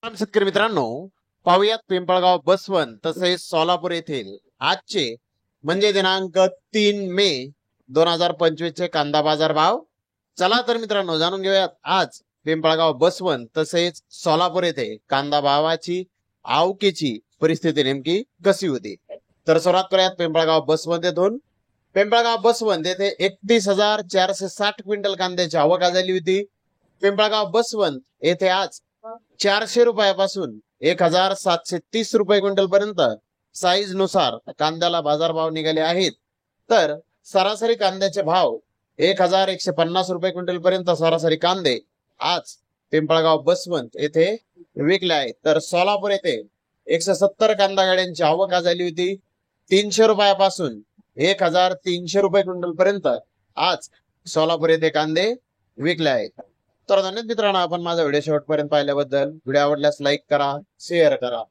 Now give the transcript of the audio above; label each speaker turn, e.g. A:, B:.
A: शेतकरी मित्रांनो, पाहुयात पिंपळगाव बसवंत तसेच सोलापूर येथील आजचे म्हणजे दिनांक 3 मे 2025 चे कांदा बाजार भाव. चला तर मित्रांनो जाणून घेऊयात आज पिंपळगाव बसवंत तसेच सोलापूर येथे कांदा भावाची आवकेची परिस्थिती नेमकी कशी होती. तर सुरुवात करूयात पिंपळगाव बसवंत येथून. पिंपळगाव बसवंत येथे 31,460 क्विंटल कांद्याची आवक झाली होती. पिंपळगाव बसवंत येथे आज 400 रुपयापासून 1,730 रुपये क्विंटल पर्यंत साईज नुसार कांद्याला बाजारभाव निघाले आहेत. तर सरासरी कांद्याचे भाव 1,150 रुपये क्विंटल पर्यंत सरासरी कांदे आज पिंपळगाव बसवंत येथे विकले आहेत. तर सोलापूर येथे 170 कांदा गाड्यांची आवक झाली होती. 300 रुपयापासून 1,300 रुपये क्विंटल पर्यंत आज सोलापूर येथे कांदे विकले आहेत. तर धन्यवाद मित्रांनो, आपण माझा व्हिडिओ शेवटपर्यंत पाहिल्याबद्दल. व्हिडिओ आवडल्यास लाईक करा, शेअर करा.